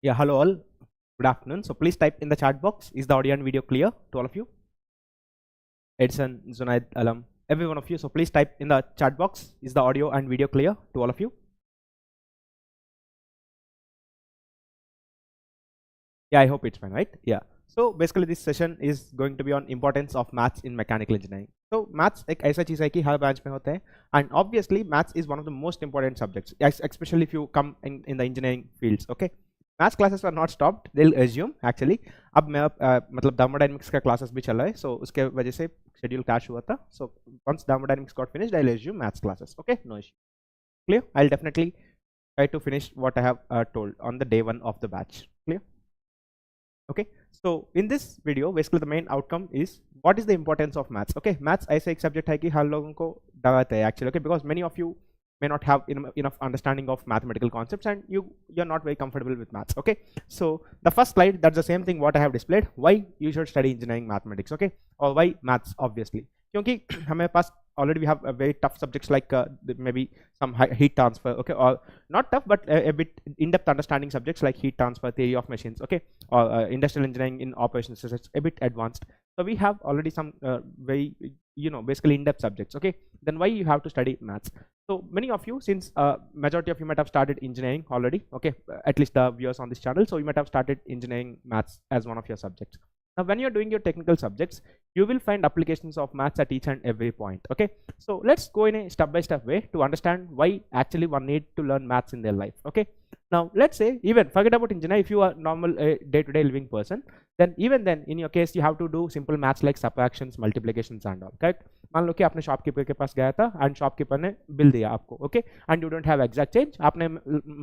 Yeah, hello all. Good afternoon. So please type in the chat box. Is the audio and video clear to all of you? Edson, Zunaid, Alam, every one of you. So please type in the chat box. Is the audio and video clear to all of you? Yeah, I hope it's fine, right? Yeah. So basically this session is going to be on importance of maths in mechanical engineering. So maths एक ऐसा चीज है कि हर branch में होता है, and obviously maths is one of the most important subjects, especially if you come in the engineering fields. Okay, maths classes are not stopped, they'll assume actually. अब मैं मतलब thermodynamics का classes भी चल रहा है, so उसके वजह से schedule clash हुआ था. So once thermodynamics got finished, I'll assume maths classes. Okay, no issue. Clear? I'll definitely try to finish what I have told on the day one of the batch. Clear? Okay, so in this video basically the main outcome is what is the importance of maths. Okay, maths ऐसा एक subject है कि हर लोगों को डराता है actually. Okay, because many of you may not have enough understanding of mathematical concepts and you're not very comfortable with maths. Okay, so the first slide, that's the same thing what I have displayed, why you should study engineering mathematics. Okay, or why maths, obviously क्योंकि हमें पास already we have a very tough subjects like maybe some heat transfer, okay, or not tough but a bit in-depth understanding subjects like heat transfer, theory of machines, okay, or industrial engineering in operations, so it's a bit advanced. So we have already some very basically in-depth subjects. Okay, then why you have to study maths? So many of you, since majority of you might have started engineering already, okay, at least the viewers on this channel, so you might have started engineering maths as one of your subjects. Now when you're doing your technical subjects, you will find applications of maths at each and every point. Okay, so let's go in a step-by-step way to understand why actually one need to learn maths in their life. Okay, now let's say, even forget about engineer, if you are normal day-to-day living person, then even then in your case you have to do simple maths like subtractions, multiplications and all. Correct? मान लो कि आपने shopkeeper के पास गया था and shopkeeper ने bill दिया आपको, okay, and you don't have exact change, आपने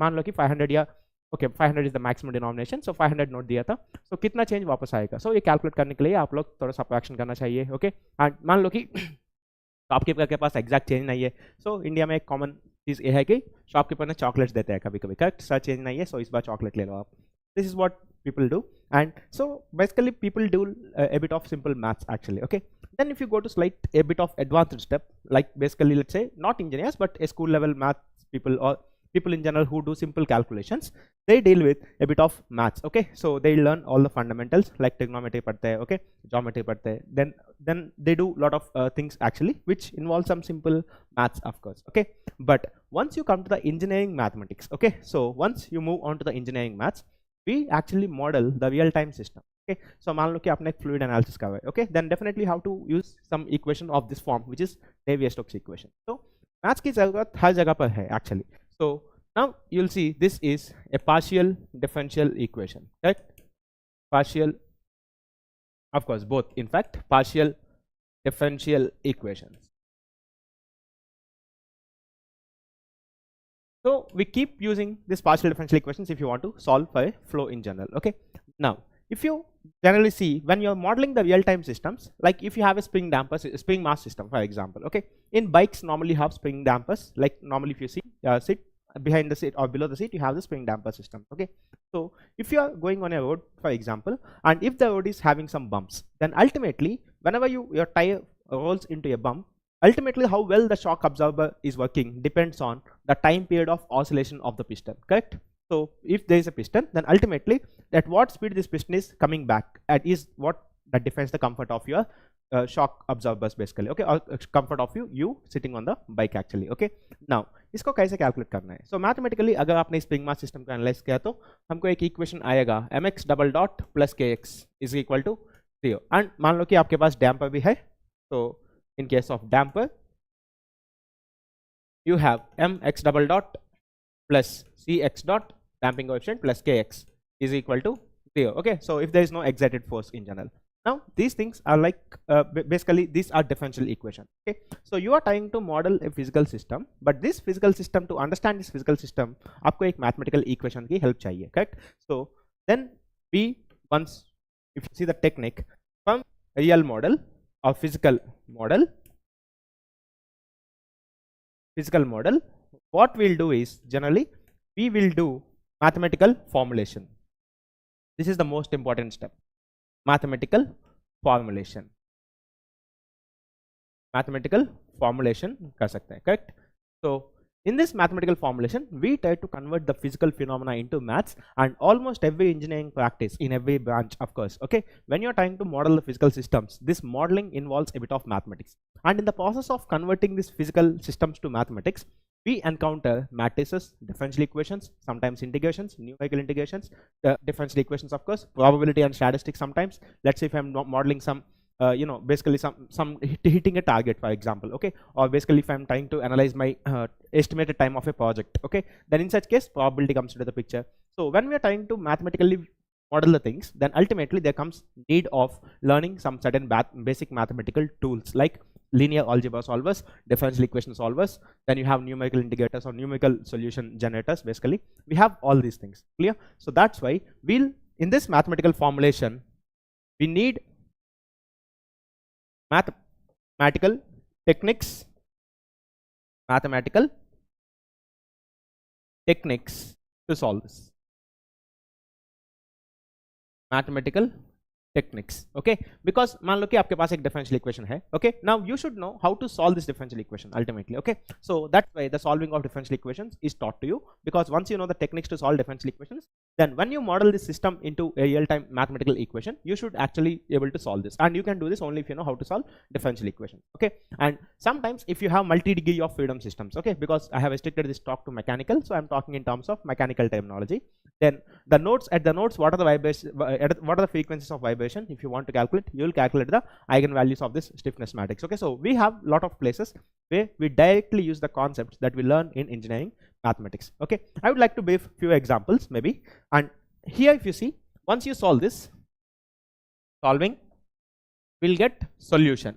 मान लो कि 500 या okay 500 is the maximum denomination, so 500 note दिया था, सो कितना चेंज वापस आएगा. सो ये कैलकुलेट करने के लिए आप लोग थोड़ा सब्ट्रैक्शन करना चाहिए. ओके, एंड मान लो कि शॉपकीपर के पास एग्जैक्ट चेंज नहीं है. सो इंडिया में एक कॉमन चीज़ ये है कि शॉपकीपर ने चॉकलेट्स देते हैं कभी कभी. करेक्ट? सर चेंज नहीं है, सो इस बार चॉकलेट ले लो आप. This is what people do, and so basically people do a bit of simple maths actually. Okay, then if you go to a bit of advanced step, like basically let's say not engineers but a school level maths people or people in general who do simple calculations, they deal with a bit of maths. Okay, so they learn all the fundamentals like trigonometry padhte hai, okay, geometry padhte hai, then they do a lot of things actually which involve some simple maths, of course. Okay, but once you come to the engineering mathematics, okay, so once you move on to the engineering maths, we actually model the real-time system. Okay, so मान लो कि आपने एक fluid analysis का है, okay, then definitely have to use some equation of this form which is Navier-Stokes equation. So maths की जरूरत हर जगह पर है actually. So now you'll see this is a partial differential equation, right? Partial, of course both in fact, partial differential equations. So we keep using this partial differential equations if you want to solve for a flow in general. Okay, now if you generally see when you're modeling the real-time systems, like if you have a spring mass system for example, okay, in bikes normally have spring dampers, like normally if you see sit behind the seat or below the seat you have the spring damper system. Okay, so if you are going on a road for example, and if the road is having some bumps, then ultimately whenever your tire rolls into a bump, ultimately how well the shock absorber is working depends on the time period of oscillation of the piston. Correct? So if there is a piston, then ultimately at what speed this piston is coming back at is what that defines the comfort of your shock absorbers basically. Okay, or comfort of you sitting on the bike actually. Okay, now इसको कैसे calculate करना है? So mathematically अगर आपने spring mass system को analyse किया तो हमको एक इक्वेशन आएगा mx double dot plus kx is equal to 0. And मान लो कि आपके पास डैम्पर भी है, तो in case of damper you have mx double dot plus cx dot damping coefficient plus kx is equal to 0. Okay, so if there is no exerted force in general. Now these things are like basically these are differential equations. Okay, so you are trying to model a physical system, but this physical system, to understand this physical system आपको एक mathematical equation की help चाहिए. Correct? So then we once if you see the technique from real model or physical model, what we'll do is generally we will do mathematical formulation. This is the most important step. Mathematical formulation कर सकते हैं. Correct? So In this mathematical formulation, we try to convert the physical phenomena into maths, and almost every engineering practice in every branch, of course, okay, when you're trying to model the physical systems, this modeling involves a bit of mathematics. And in the process of converting these physical systems to mathematics, we encounter matrices, differential equations, sometimes integrations, numerical integrations, differential equations, of course, probability and statistics sometimes. Let's say if I'm modeling some basically some hitting a target, for example, okay, or basically if I'm trying to analyze my estimated time of a project, okay, then in such case probability comes into the picture. So when we are trying to mathematically model the things, then ultimately there comes need of learning some certain basic mathematical tools like linear algebra solvers, differential equation solvers, then you have numerical integrators or numerical solution generators. Basically we have all these things, clear? So that's why we'll, in this mathematical formulation, we need mathematical techniques to solve this. Mathematical techniques, okay, because मान लो कि आपके पास एक differential equation है, okay, now you should know how to solve this differential equation ultimately, okay, so that's why the solving of differential equations is taught to you, because once you know the techniques to solve differential equations, then when you model this system into a real-time mathematical equation, you should actually be able to solve this, and you can do this only if you know how to solve differential equations, okay. And sometimes if you have multi-degree of freedom systems, okay, because I have restricted this talk to mechanical, so I'm talking in terms of mechanical terminology, then the nodes, what are the vibrations, what are the frequencies of vibration? If you want to calculate, you will calculate the eigenvalues of this stiffness matrix, okay. So we have a lot of places where we directly use the concepts that we learn in engineering mathematics, okay. I would like to give few examples maybe, and here if you see, once you solve this, solving, we'll get solution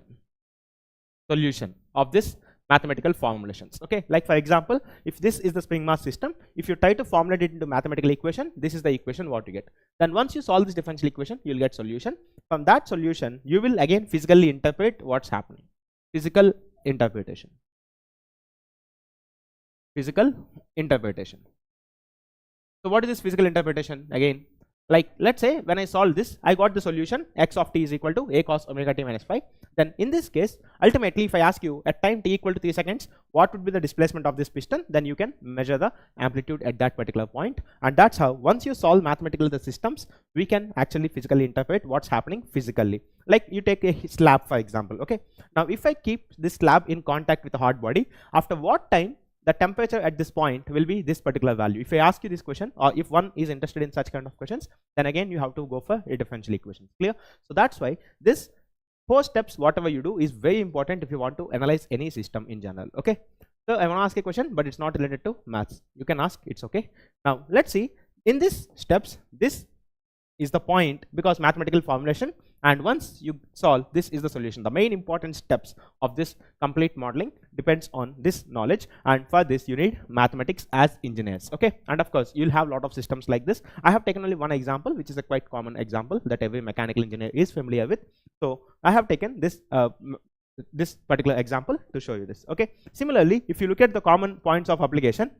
of this mathematical formulations, okay. Like for example, if this is the spring mass system, if you try to formulate it into mathematical equation, this is the equation what you get. Then once you solve this differential equation, you will get solution. From that solution, you will again physically interpret what's happening. Physical interpretation. So what is this physical interpretation? Again, like let's say when I solve this, I got the solution x of t is equal to a cos omega t minus phi. Then in this case, ultimately if I ask you at time t equal to 3 seconds, what would be the displacement of this piston, then you can measure the amplitude at that particular point. And that's how once you solve mathematically the systems, we can actually physically interpret what's happening physically. Like you take a slab for example, okay. Now if I keep this slab in contact with a hot body, after what time the temperature at this point will be this particular value. If I ask you this question, or if one is interested in such kind of questions, then again you have to go for a differential equation, clear? So that's why this 4 steps, whatever you do, is very important if you want to analyze any system in general, okay. So I want to ask a question, but it's not related to maths. You can ask, it's okay. Now let's see, in these steps, this is the point, because mathematical formulation, and once you solve, this is the solution. The main important steps of this complete modeling depends on this knowledge, and for this you need mathematics as engineers, okay. And of course you'll have a lot of systems like this. I have taken only one example, which is a quite common example that every mechanical engineer is familiar with. So I have taken this this particular example to show you this, okay. Similarly, if you look at the common points of application,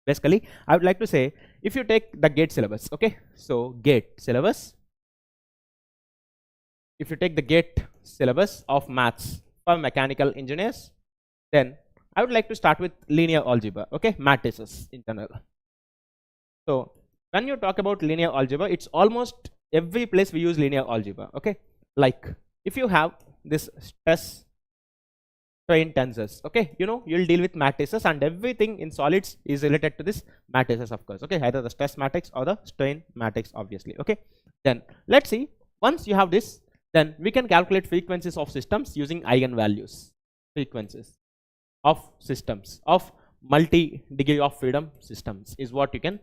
basically I would like to say, if you take the GATE syllabus, okay, so GATE syllabus, if you take the GATE syllabus of maths for mechanical engineers, then I would like to start with linear algebra, okay, matrices in general. So when you talk about linear algebra, it's almost every place we use linear algebra, okay. Like if you have this stress strain tensors, okay, you know, you'll deal with matrices, and everything in solids is related to this matrices, of course, okay, either the stress matrix or the strain matrix, obviously, okay. Then let's see, once you have this, then we can calculate frequencies of systems using eigenvalues. Frequencies of systems, of multi-degree of freedom systems is what you can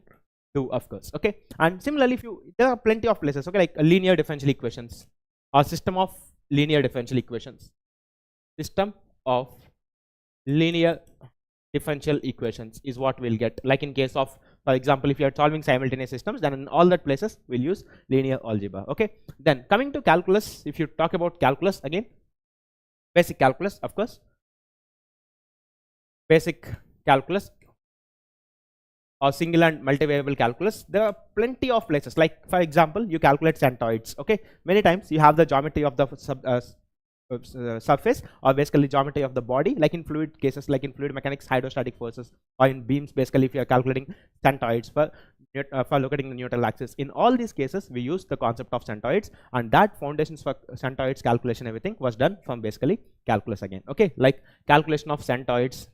do, of course, okay. And similarly, if you, there are plenty of places, okay, like linear differential equations or system of linear differential equations. System of linear differential equations is what we'll get. Like in case of, for example, if you are solving simultaneous systems, then in all that places we'll use linear algebra, okay. Then coming to calculus, if you talk about calculus, again basic calculus, of course, basic calculus or single and multivariable calculus, there are plenty of places. Like for example, you calculate centroids, okay. Many times you have the geometry of the surface, or basically geometry of the body, like in fluid cases, like in fluid mechanics, hydrostatic forces, or in beams, basically if you are calculating centroids for locating the neutral axis. In all these cases, we use the concept of centroids, and that foundations for centroids calculation, everything was done from basically calculus again. Okay, like calculation of centroids.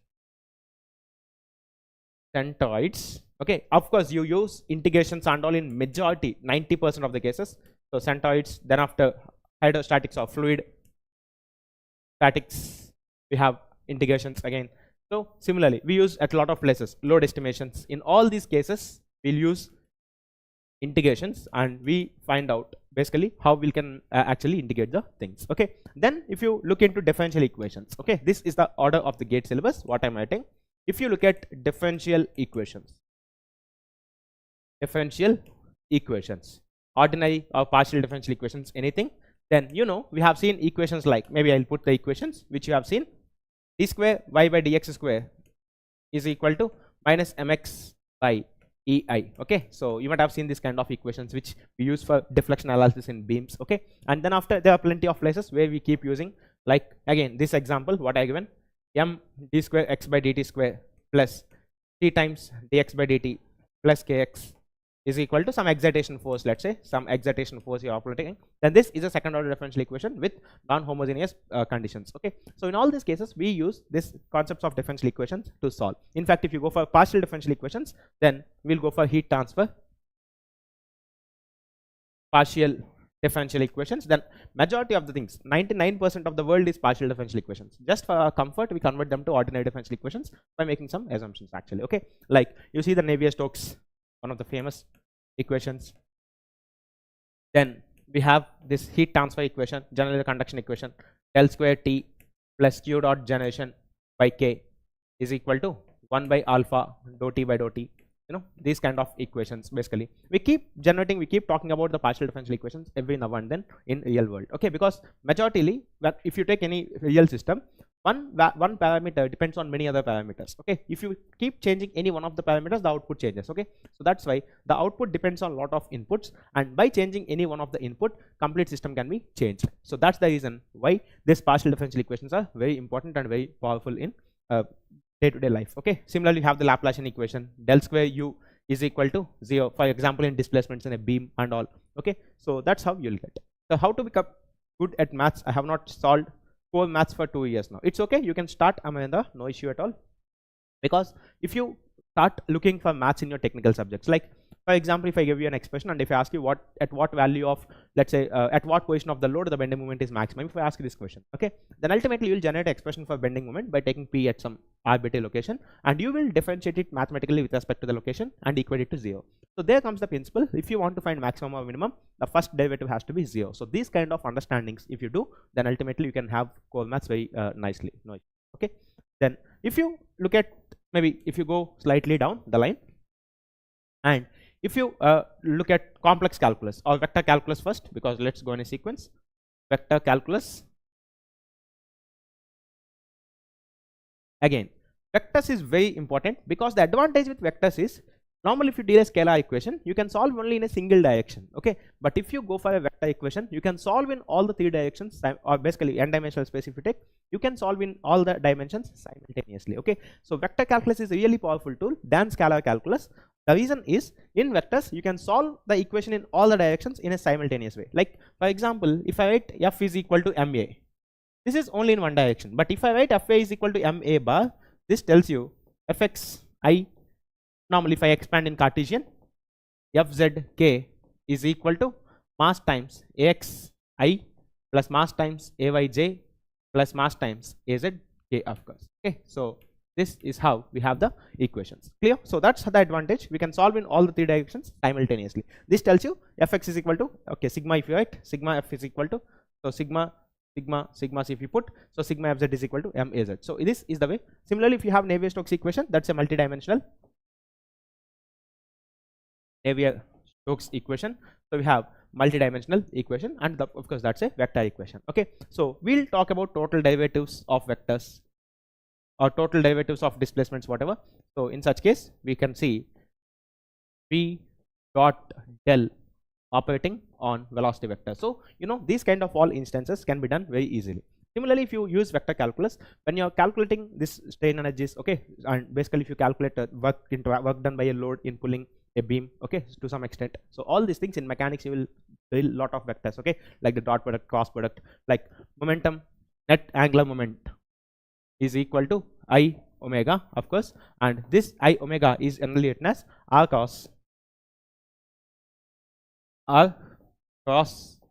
Okay, of course you use integrations and all in majority, 90% of the cases. So centroids, then after hydrostatics or fluid statics, we have integrations again. So similarly, we use at a lot of places load estimations. In all these cases, we'll use integrations, and we find out basically how we can actually integrate the things. Okay, then if you look into differential equations, okay, this is the order of the GATE syllabus what I'm writing. If you look at differential equations, ordinary or partial differential equations, anything, then you know we have seen equations like, maybe I'll put the equations which you have seen: d square y by dx square is equal to minus mx by ei. Okay, so you might have seen this kind of equations which we use for deflection analysis in beams. Okay, and then after, there are plenty of places where we keep using, like again this example what I given, m d square x by dt square plus t times dx by dt plus kx is equal to some excitation force, let's say some excitation force you are operating, then this is a second order differential equation with non-homogeneous conditions. Okay, so in all these cases we use this concepts of differential equations to solve. In fact, if you go for partial differential equations, then we'll go for heat transfer partial differential equations. Then majority of the things, 99% of the world is partial differential equations. Just for our comfort, we convert them to ordinary differential equations by making some assumptions actually. Okay, like you see the Navier-Stokes, one of the famous equations. Then we have this heat transfer equation, general conduction equation, del square T plus Q dot generation by K is equal to 1 by alpha dou T by dou T. You know, these kind of equations, basically we keep generating, we keep talking about the partial differential equations every now and then in real world. Okay, because majority, if you take any real system, one parameter depends on many other parameters. Okay, if you keep changing any one of the parameters, the output changes. Okay, so that's why the output depends on a lot of inputs, and by changing any one of the input, complete system can be changed. So that's the reason why these partial differential equations are very important and very powerful in day-to-day life. Okay, similarly you have the Laplacian equation, del square u is equal to 0, for example in displacements in a beam and all. Okay, so that's how you'll get. So how to become good at maths? I have not solved core maths for 2 years now. It's okay, you can start, Amanda, no issue at all, because if you start looking for maths in your technical subjects, like for example, if I give you an expression and if I ask you at what value of, let's say at what position of the load the bending moment is maximum, if I ask you this question, okay, then ultimately you will generate an expression for bending moment by taking p at some arbitrary location, and you will differentiate it mathematically with respect to the location and equate it to 0. So there comes the principle: if you want to find maximum or minimum, the first derivative has to be 0. So these kind of understandings if you do, then ultimately you can have core maths very nicely. No, okay, then if you look at, maybe if you go slightly down the line, and if you look at complex calculus or vector calculus first, because let's go in a sequence. Vector calculus, again vectors is very important, because the advantage with vectors is, normally if you deal a scalar equation, you can solve only in a single direction. Okay, but if you go for a vector equation, you can solve in all the 3 directions, or basically n-dimensional space if you take, you can solve in all the dimensions simultaneously. Okay, so vector calculus is a really powerful tool than scalar calculus. The reason is, in vectors you can solve the equation in all the directions in a simultaneous way. Like for example, if I write f is equal to ma, this is only in one direction, but if I write fa is equal to ma bar, this tells you fxi, normally if I expand in Cartesian, fzk is equal to mass times axi plus mass times ayj plus mass times azk, of course. Okay, so this is how we have the equations. Clear? So that's the advantage. We can solve in all the 3 directions simultaneously. This tells you fx is equal to, okay, sigma if you write, sigma f is equal to, so sigma if you put, so sigma fz is equal to maz. So this is the way. Similarly, if you have Navier-Stokes equation, that's a multidimensional Navier-Stokes equation. So we have multidimensional equation, and of course that's a vector equation. Okay, so we'll talk about total derivatives of vectors or total derivatives of displacements, whatever. So in such case, we can see v dot del operating on velocity vector. So you know, these kind of all instances can be done very easily. Similarly, if you use vector calculus, when you're calculating this strain energies, okay, and basically if you calculate work done by a load in pulling a beam, okay, to some extent. So all these things in mechanics you will build a lot of vectors, okay, like the dot product, cross product, like momentum, net angular moment is equal to I omega, of course, and this I omega is generally written as R cross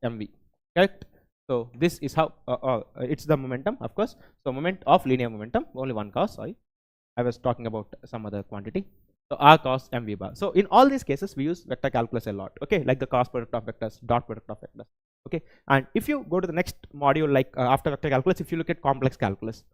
mv, correct? So this is how it's the momentum, of course. So moment of linear momentum, only one cos. Sorry, I was talking about some other quantity. So R cos mv bar. So in all these cases, we use vector calculus a lot. Okay, like the cross product of vectors, dot product of vectors. Okay, and if you go to the next module, like after vector calculus, if you look at complex calculus.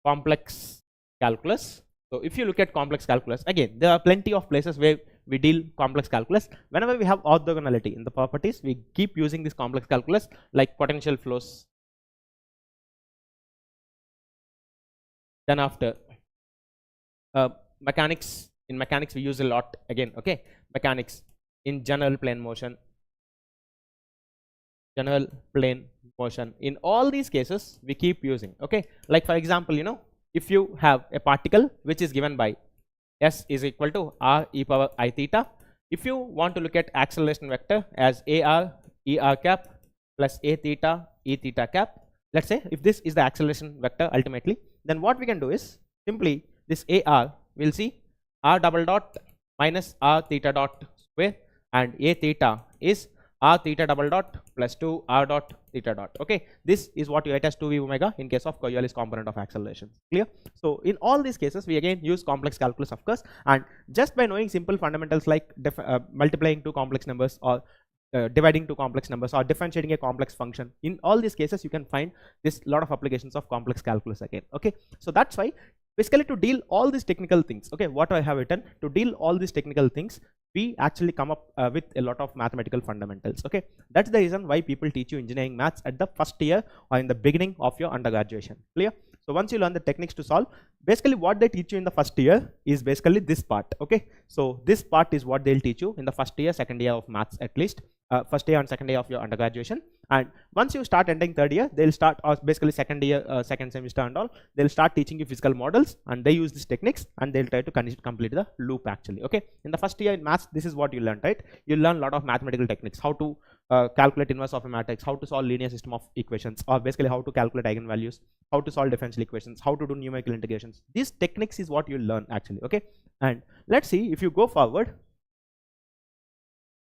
Complex calculus. So if you look at complex calculus, again, there are plenty of places where we deal complex calculus. Whenever we have orthogonality in the properties, we keep using this complex calculus, like potential flows. Then after mechanics, in mechanics we use a lot again, okay, mechanics in general plane motion. In all these cases we keep using, okay, like for example, you know, if you have a particle which is given by s is equal to r e power I theta, if you want to look at acceleration vector as ar e r cap plus a theta e theta cap, let's say if this is the acceleration vector ultimately, then what we can do is simply this ar will see r double dot minus r theta dot square, and a theta is r theta double dot plus 2 r dot theta dot. Okay, this is what you write as 2v omega in case of Coriolis component of acceleration. Clear? So in all these cases we again use complex calculus, of course, and just by knowing simple fundamentals like multiplying two complex numbers, or dividing two complex numbers, or differentiating a complex function, in all these cases you can find this lot of applications of complex calculus again. Okay, so that's why basically to deal all these technical things, okay, what I have written, to deal all these technical things, we actually come up with a lot of mathematical fundamentals. Okay, that's the reason why people teach you engineering maths at the first year or in the beginning of your undergraduation. Clear? So once you learn the techniques to solve, basically what they teach you in the first year is basically this part. Okay, so this part is what they'll teach you in the first year, second year of maths at least. First year and second year of your undergraduation, and once you start entering third year, they'll start, or basically second year, second semester and all, they'll start teaching you physical models, and they use these techniques and they'll try to complete the loop actually. Okay, in the first year in maths, this is what you learn, right? You learn a lot of mathematical techniques, how to calculate inverse of a matrix, how to solve linear system of equations, or basically how to calculate eigenvalues, how to solve differential equations, how to do numerical integrations. These techniques is what you learn actually. Okay, and let's see, if you go forward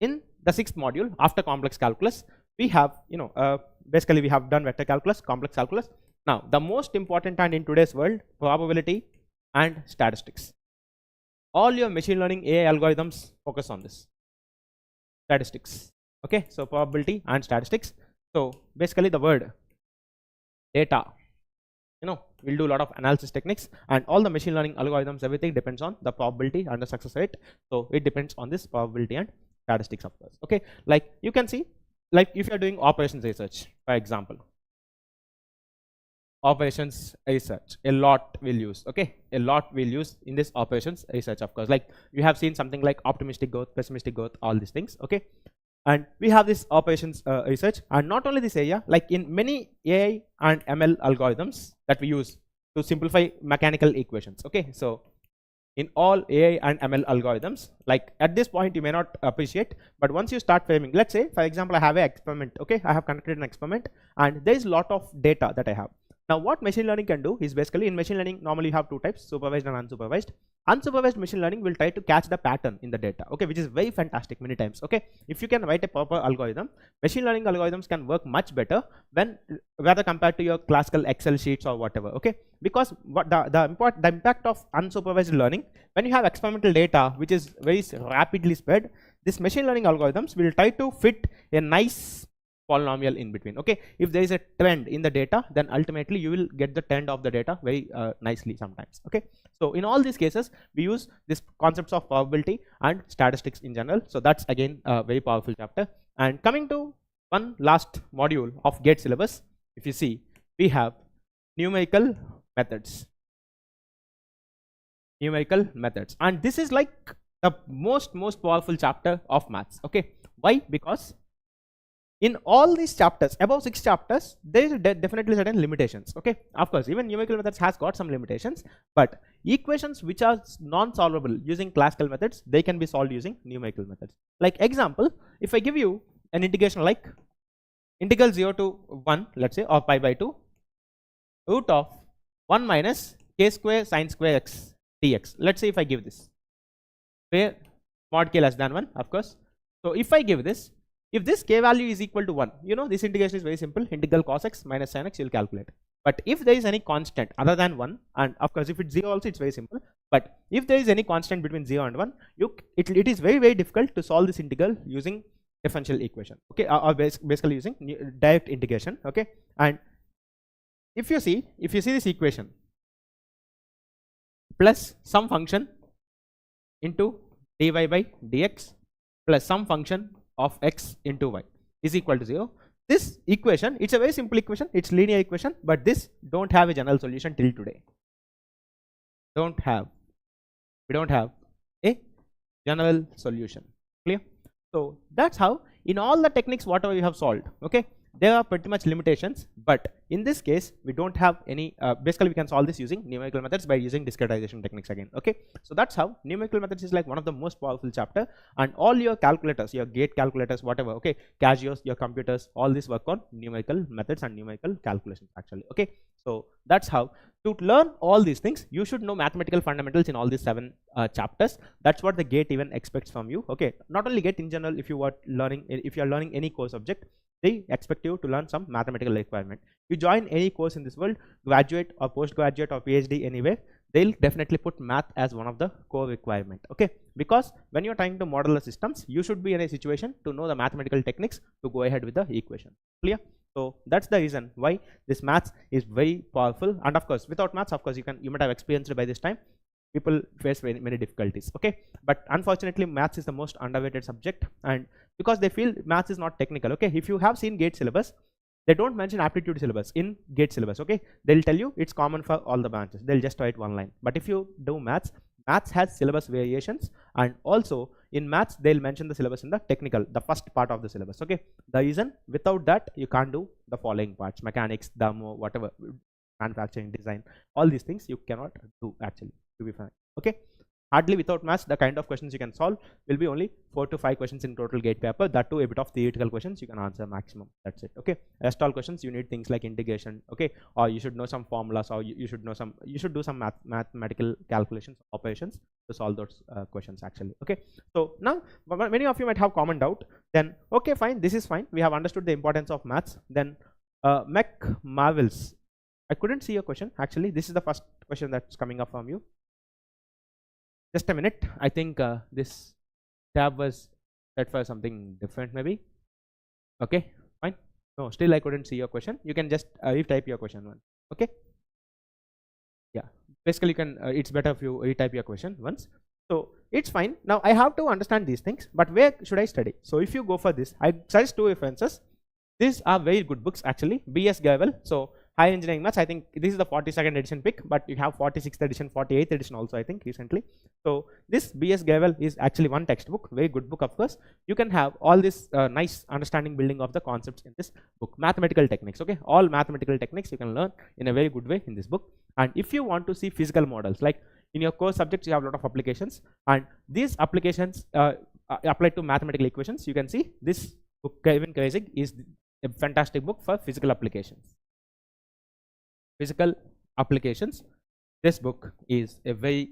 in the sixth module after complex calculus, we have, you know, basically we have done vector calculus, complex calculus. Now the most important, and in today's world, probability and statistics. All your machine learning AI algorithms focus on this, statistics. Okay, so probability and statistics. So basically the word data, you know, we'll do a lot of analysis techniques, and all the machine learning algorithms, everything depends on the probability and the success rate. So it depends on this probability and statistics, of course. Okay, like you can see, like if you're doing operations research, for example, operations research, a lot will use, okay, a lot will use in this operations research, of course. Like you have seen something like optimistic growth, pessimistic growth, all these things. Okay, and we have this operations research, and not only this area, like in many AI and ML algorithms that we use to simplify mechanical equations. Okay, so in all AI and ML algorithms, like at this point you may not appreciate, but once you start framing, let's say for example I have an experiment. Okay, I have conducted an experiment and there is a lot of data that I have. Now what machine learning can do is, basically in machine learning normally you have two types, supervised and unsupervised. Unsupervised machine learning will try to catch the pattern in the data, okay, which is very fantastic many times. Okay, if you can write a proper algorithm, machine learning algorithms can work much better when rather compared to your classical Excel sheets or whatever. Okay, because what the impact of unsupervised learning, when you have experimental data which is very rapidly spread, this machine learning algorithms will try to fit a nice polynomial in between. Okay, if there is a trend in the data, then ultimately you will get the trend of the data very nicely sometimes. Okay, so in all these cases we use this concepts of probability and statistics in general. So that's again a very powerful chapter. And coming to one last module of GATE syllabus, if you see, we have numerical methods. And this is like the most powerful chapter of maths. Okay, why? Because in all these chapters, above 6 chapters, there is definitely certain limitations. Okay, of course, even numerical methods has got some limitations, but equations which are non-solvable using classical methods, they can be solved using numerical methods. Like example, if I give you an integration like integral 0 to 1, let's say, or pi by 2 root of 1 minus k square sine square x dx. Let's say if I give this, where mod k less than 1, of course. So if I give this, if this k value is equal to 1, you know this integration is very simple, integral cos x minus sin x you will calculate. But if there is any constant other than 1, and of course if it's 0 also it's very simple, but if there is any constant between 0 and 1, it is very difficult to solve this integral using differential equation, okay, or basically using direct integration, okay. And if you see this equation plus some function into dy by dx plus some function of x into y is equal to 0. This equation, it's a very simple equation, it's linear equation, but this don't have a general solution till today. We don't have a general solution. Clear? So that's how in all the techniques whatever you have solved, okay, there are pretty much limitations, but in this case we don't have any, basically we can solve this using numerical methods by using discretization techniques again, okay. So that's how numerical methods is like one of the most powerful chapter, and all your calculators, your gate calculators, whatever, okay, Casios, your computers, all this work on numerical methods and numerical calculations actually, okay. So that's how to learn all these things you should know mathematical fundamentals in all these 7 chapters. That's what the gate even expects from you, okay. Not only gate, in general, if you are learning any core subject, they expect you to learn some mathematical requirement. You join any course in this world, graduate or postgraduate or PhD anywhere, they'll definitely put math as one of the core requirement, okay, because when you're trying to model the systems, you should be in a situation to know the mathematical techniques to go ahead with the equation. Clear? So that's the reason why this maths is very powerful, and of course without maths, of course you might have experienced it by this time, people face many difficulties, okay. But unfortunately maths is the most underrated subject, and because they feel maths is not technical, okay. If you have seen gate syllabus, they don't mention aptitude syllabus in gate syllabus, okay. They'll tell you it's common for all the branches, they'll just write one line. But if you do maths has syllabus variations, and also in maths they'll mention the syllabus in the technical, the first part of the syllabus, okay. The reason, without that you can't do the following parts, mechanics, demo, whatever, manufacturing, design, all these things you cannot do actually, to be frank, okay. Hardly without maths, the kind of questions you can solve will be only 4 to 5 questions in total gate paper, that too a bit of theoretical questions you can answer maximum, that's it, okay. Rest all questions you need things like integration, okay, or you should know some formulas, or you should do some mathematical calculations, operations to solve those questions actually, okay. So now many of you might have common doubt, then okay, fine, this is fine, we have understood the importance of maths. Then Mech Marvels, I couldn't see your question actually, this is the first question that's coming up from you. Just a minute, I think this tab was set for something different maybe. Okay, fine. No, still I couldn't see your question. You can just retype your question once. Okay. Yeah, basically you can, it's better if you retype your question once. So it's fine. Now I have to understand these things, but where should I study? So if you go for this, I suggest 2 references. These are very good books actually. B.S. Ghewell. So Higher Engineering Maths, I think this is the 42nd edition pick, but you have 46th edition, 48th edition also, I think, recently. So this B.S. Ghewell is actually one textbook, very good book, of course. You can have all this nice understanding building of the concepts in this book. Mathematical techniques, okay, all mathematical techniques you can learn in a very good way in this book. And if you want to see physical models, like in your core subjects you have a lot of applications, and these applications applied to mathematical equations, you can see this book, 𝐂𝐤𝐿 is a fantastic book for physical applications. Physical applications, this book is a very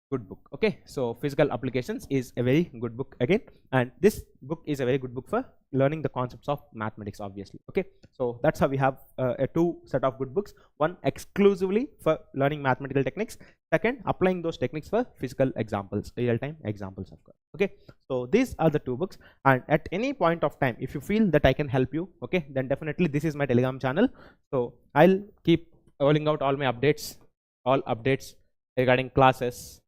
good book, okay. So physical applications is a very good book again, and this book is a very good book for learning the concepts of mathematics, obviously, okay. So that's how we have a 2 set of good books, one exclusively for learning mathematical techniques, second applying those techniques for physical examples, real-time examples, of course, okay. So these are the 2 books, and at any point of time if you feel that I can help you, okay, then definitely this is my Telegram channel. So I'll keep rolling out all my updates, all updates regarding classes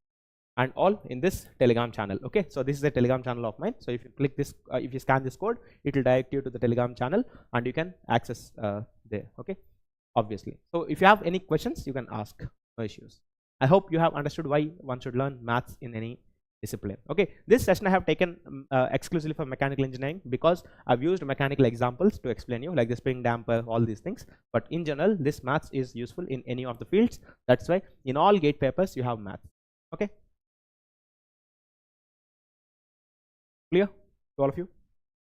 and all in this Telegram channel, okay. So this is the Telegram channel of mine. So if you click this, if you scan this code, it will direct you to the Telegram channel and you can access there, okay, obviously. So if you have any questions you can ask, no issues. I hope you have understood why one should learn maths in any discipline. Okay, this session I have taken exclusively for mechanical engineering because I've used mechanical examples to explain you, like the spring damper, all these things. But in general, this maths is useful in any of the fields. That's why in all GATE papers you have maths. Okay, clear to all of you?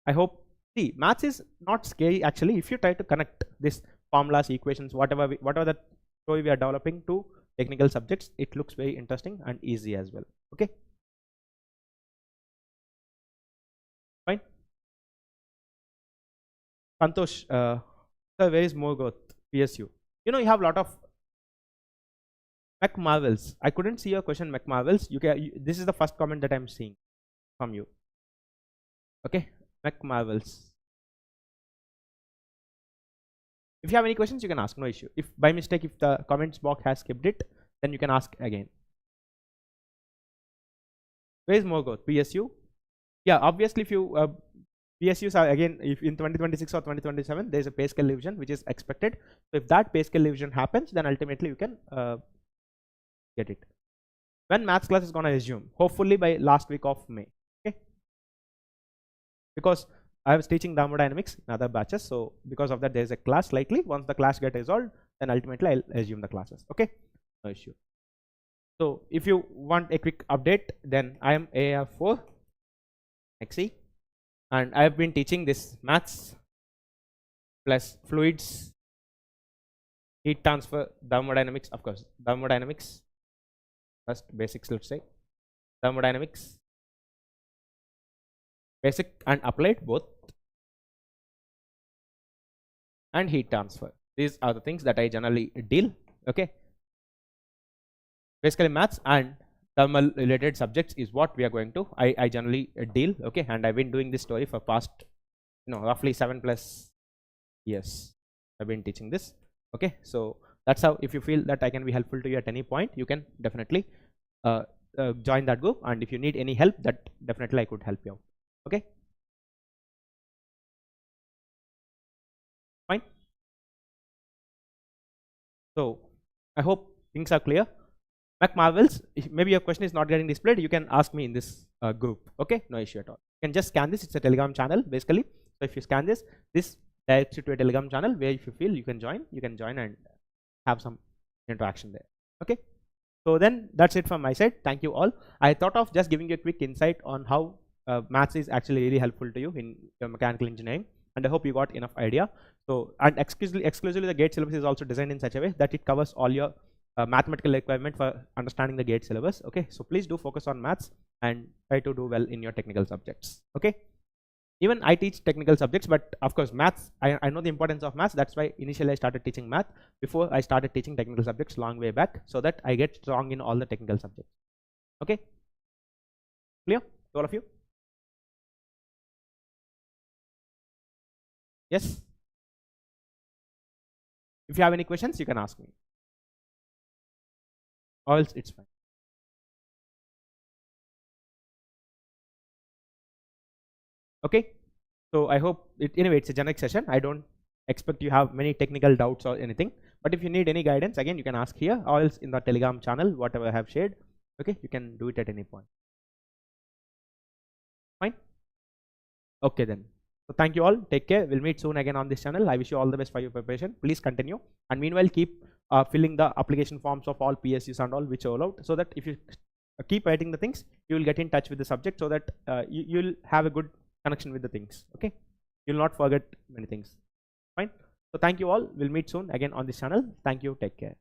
I hope. See, maths is not scary actually if you try to connect this formulas, equations, whatever the story we are developing to technical subjects. It looks very interesting and easy as well. Okay, fine. Santosh, sir, where is more growth? PSU. You know, you have a lot of Mech Marvels. I couldn't see your question, Mech Marvels. This is the first comment that I'm seeing from you. Okay, Mech Marvels. If you have any questions, you can ask, no issue. If by mistake, if the comments box has skipped it, then you can ask again. Where is more growth? PSU? Yeah, obviously, if you PSUs are again, if in 2026 or 2027, there is a pay scale revision which is expected. So if that pay scale revision happens, then ultimately you can get it. When maths class is gonna resume? Hopefully by last week of May. Okay, because I was teaching thermodynamics in other batches, so because of that there is a class likely. Once the class get resolved, then ultimately I'll resume the classes. Okay, no issue. So if you want a quick update, then I am AR4 XE and I have been teaching this maths plus fluids, heat transfer, thermodynamics, of course thermodynamics, first basics, let's say thermodynamics, basic and applied both, and heat transfer. These are the things that I generally deal. Okay, basically maths and thermal related subjects is what we are going to I generally deal. Okay, and I've been doing this story for past roughly 7+ years I've been teaching this. Okay, so that's how, if you feel that I can be helpful to you at any point, you can definitely join that group, and if you need any help, that definitely I could help you out. Okay, fine. So I hope things are clear. Mech Marvels, maybe your question is not getting displayed, you can ask me in this group. Okay, no issue at all. You can just scan this. It's a Telegram channel basically. So if you scan this directs you to a Telegram channel where if you feel you can join and have some interaction there. Okay, so then that's it from my side. Thank you all. I thought of just giving you a quick insight on how maths is actually really helpful to you in your mechanical engineering, and I hope you got enough idea. So, and exclusively the GATE syllabus is also designed in such a way that it covers all your mathematical requirement for understanding the GATE syllabus. Okay, so please do focus on maths and try to do well in your technical subjects. Okay, even I teach technical subjects, but of course maths, I know the importance of maths. That's why initially I started teaching math before I started teaching technical subjects long way back, so that I get strong in all the technical subjects. Okay, clear to all of you? Yes, if you have any questions you can ask me, or else it's fine. Okay, so I hope anyway it's a generic session. I don't expect you have many technical doubts or anything, but if you need any guidance, again you can ask here, or else in the Telegram channel whatever I have shared. Okay, you can do it at any point. Fine. Okay then, so thank you all, take care. We'll meet soon again on this channel. I wish you all the best for your preparation. Please continue, and meanwhile keep filling the application forms of all PSUs and all which roll out, so that if you keep writing the things, you will get in touch with the subject, so that you'll have a good connection with the things. Okay, you'll not forget many things. Fine. So thank you all. We'll meet soon again on this channel. Thank you. Take care.